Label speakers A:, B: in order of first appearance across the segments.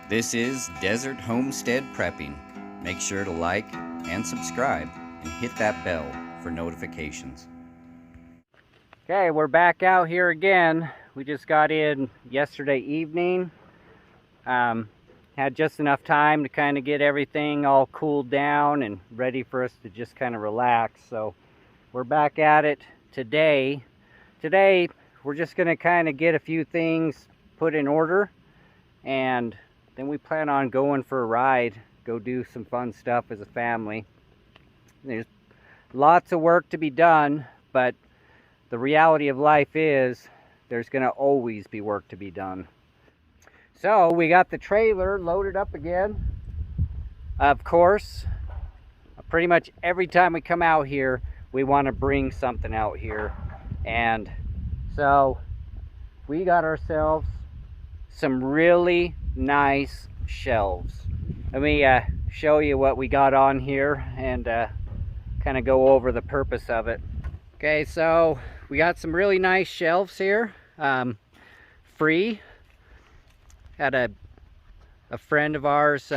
A: This is Desert Homestead Prepping. Make sure to like and subscribe and hit that bell for notifications. Okay, we're back out here again. We just got in yesterday evening. Had just enough time to kind of get everything all cooled down and ready for us to just kind of relax. So we're back at it today. Today we're just going to kind of get a few things put in order, and then we plan on going for a ride, go do some fun stuff as a family. There's lots of work to be done, but the reality of life is there's going to always be work to be done. So we got the trailer loaded up again. Of course, pretty much every time we come out here, we want to bring something out here. And so we got ourselves some really nice shelves. Let me show you what we got on here and kind of go over the purpose of it. Okay, so we got some really nice shelves here, free. Had a friend of ours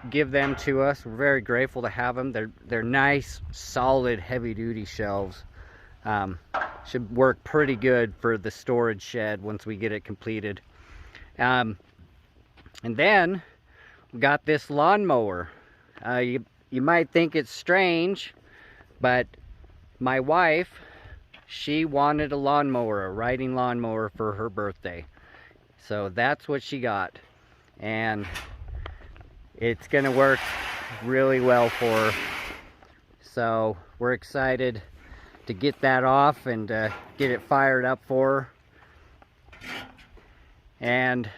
A: give them to us. We're very grateful to have them. They're nice, solid, heavy-duty shelves. Should work pretty good for the storage shed once we get it completed. And then we got this lawnmower. You might think it's strange, but my wife, she wanted a lawnmower, a riding lawnmower for her birthday. So that's what she got, and it's gonna work really well for her. So we're excited to get that off and get it fired up for her. And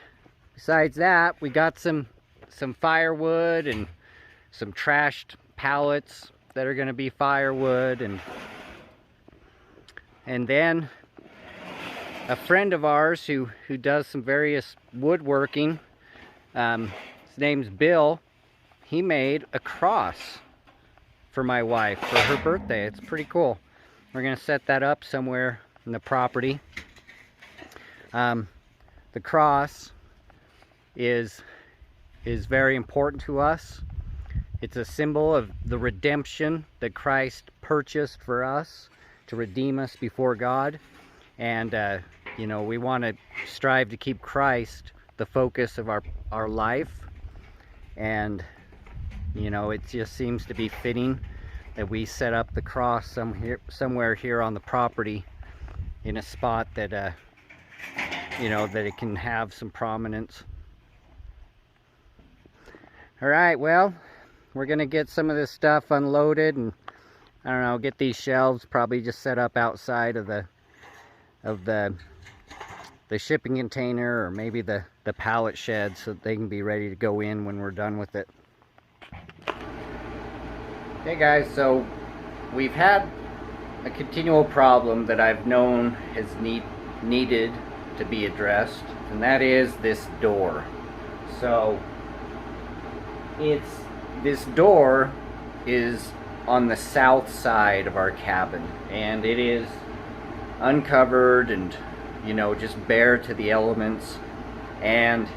A: besides that, we got some firewood and some trashed pallets that are gonna be firewood, and then a friend of ours who does some various woodworking, his name's Bill. He made a cross for my wife for her birthday. It's pretty cool. We're gonna set that up somewhere in the property. The cross is very important to us. It's a symbol of the redemption that Christ purchased for us to redeem us before God. And you know, we want to strive to keep Christ the focus of our life. And you know, it just seems to be fitting that we set up the cross somewhere here on the property in a spot that you know, that it can have some prominence. All right, well, we're gonna get some of this stuff unloaded, and I don't know, get these shelves probably just set up outside of the shipping container, or maybe the pallet shed, so that they can be ready to go in when we're done with it. Okay guys, so we've had a continual problem that I've known has needed to be addressed, and that is this door. So this door is on the south side of our cabin, and it is uncovered and, you know, just bare to the elements, and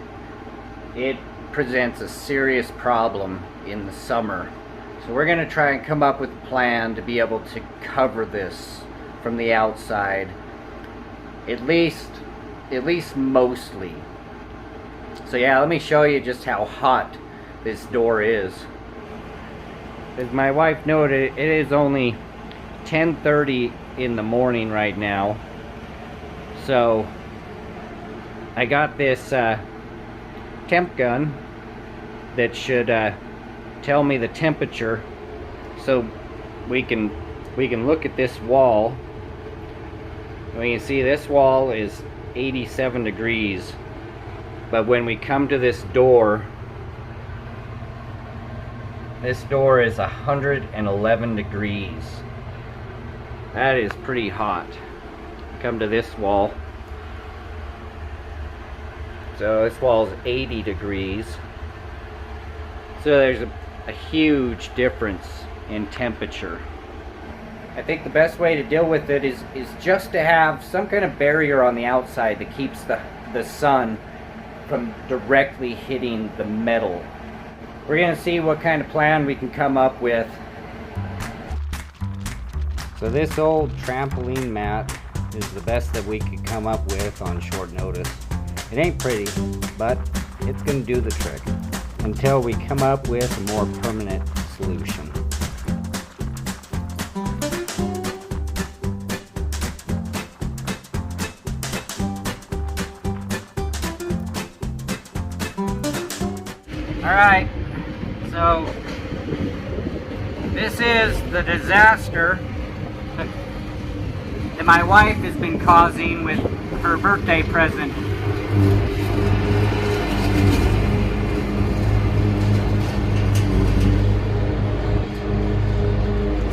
A: it presents a serious problem in the summer. So we're going to try and come up with a plan to be able to cover this from the outside, at least mostly. So yeah, let me show you just how hot this door is. As my wife noted, it is only 10:30 in the morning right now. So I got this temp gun that should tell me the temperature, so we can look at this wall. We can see this wall is 87 degrees, but when we come to this door is 111 degrees. That is pretty hot. Come to this wall. So this wall is 80 degrees. So there's a huge difference in temperature. I think the best way to deal with it is just to have some kind of barrier on the outside that keeps the sun from directly hitting the metal. We're gonna see what kind of plan we can come up with. So this old trampoline mat is the best that we could come up with on short notice. It ain't pretty, but it's gonna do the trick until we come up with a more permanent solution. Alright, so this is the disaster that my wife has been causing with her birthday present.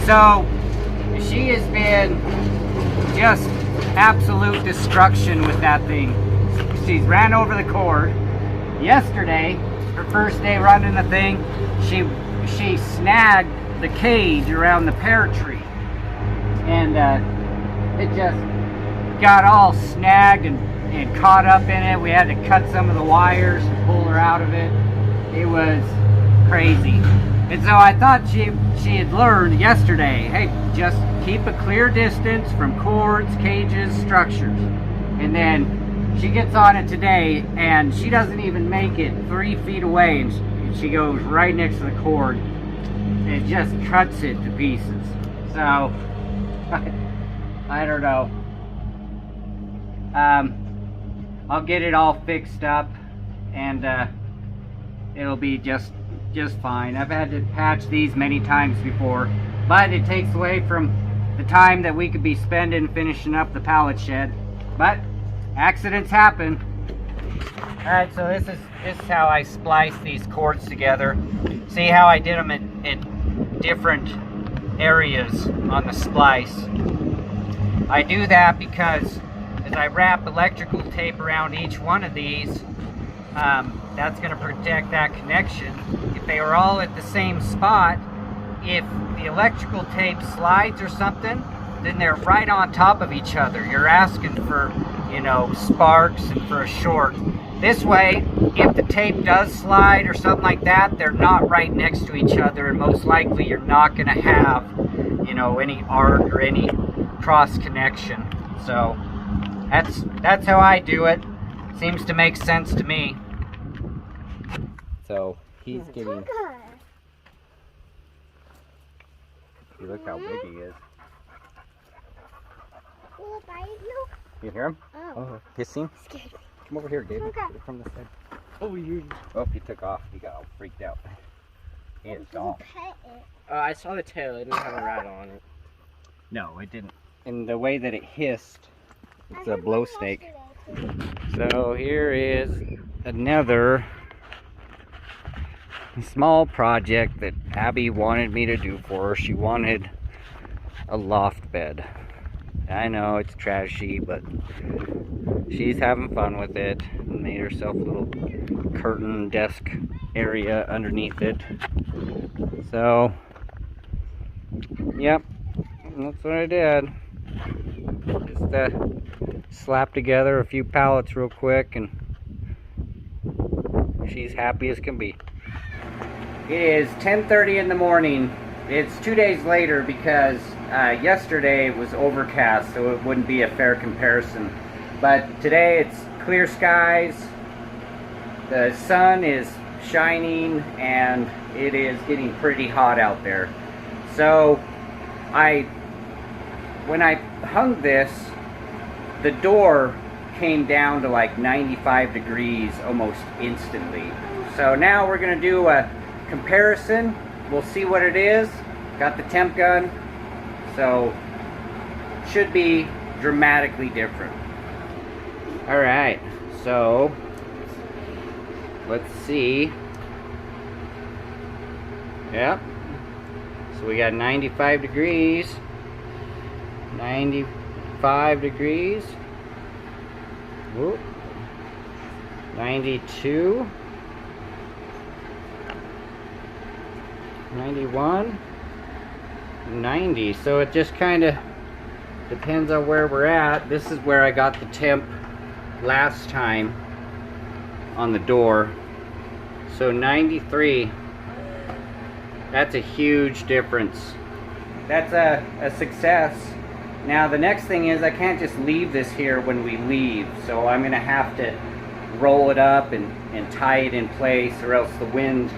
A: So she has been just absolute destruction with that thing. She's ran over the cord. Yesterday, her first day running the thing, she snagged the cage around the pear tree, and it just got all snagged and caught up in it. We had to cut some of the wires and pull her out of it. It was crazy. And so I thought she had learned yesterday, hey, just keep a clear distance from cords, cages, structures. And then she gets on it today, and she doesn't even make it 3 feet away, and she goes right next to the cord. It just cuts it to pieces. So I don't know. I'll get it all fixed up, and it'll be just fine. I've had to patch these many times before, but it takes away from the time that we could be spending finishing up the pallet shed. But accidents happen. Alright, so this is how I splice these cords together. See how I did them in different areas on the splice. I do that because as I wrap electrical tape around each one of these, that's going to protect that connection. If they were all at the same spot, if the electrical tape slides or something, then they're right on top of each other. You're asking for, you know, sparks and for a short. This way, if the tape does slide or something like that, they're not right next to each other, and most likely you're not going to have, you know, any arc or any cross connection. So that's how I do it. Seems to make sense to me. So he's getting. See, look how big he is. You hear him? Oh, hissing. Come over here, David. Get it from the side. Oh, he took off. He got all freaked out. He is gone.
B: I saw the tail. It didn't have a rattle on it.
A: No, it didn't. And the way that it hissed, it's a blow snake. So here is another small project that Abby wanted me to do for her. She wanted a loft bed. I know it's trashy, but she's having fun with it. Made herself a little curtain desk area underneath it. So, yep, that's what I did. Just slap together a few pallets real quick, and she's happy as can be. It is 10:30 in the morning. It's 2 days later because yesterday was overcast, so it wouldn't be a fair comparison. But today it's clear skies, the sun is shining, and it is getting pretty hot out there. So when I hung this, the door came down to like 95 degrees almost instantly. So now we're going to do a comparison. We'll see what it is. Got the temp gun, so should be dramatically different. Alright, so let's see. Yep. So we got 95 degrees. 95 degrees. Whoop. 92. 91. 90. So it just kind of depends on where we're at. This is where I got the temp last time. on the door. So 93, that's a huge difference. That's a success. Now the next thing is I can't just leave this here when we leave, so I'm gonna have to roll it up and tie it in place, or else the wind,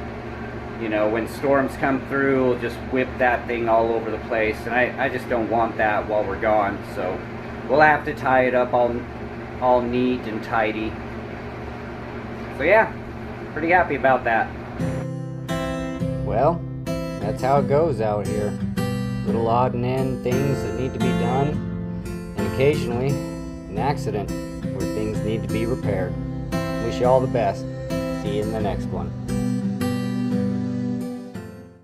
A: you know, when storms come through, will just whip that thing all over the place, and I just don't want that while we're gone. So we'll have to tie it up all neat and tidy. So yeah, pretty happy about that. Well, that's how it goes out here. Little odd and end things that need to be done, and occasionally an accident where things need to be repaired. Wish you all the best. See you in the next one.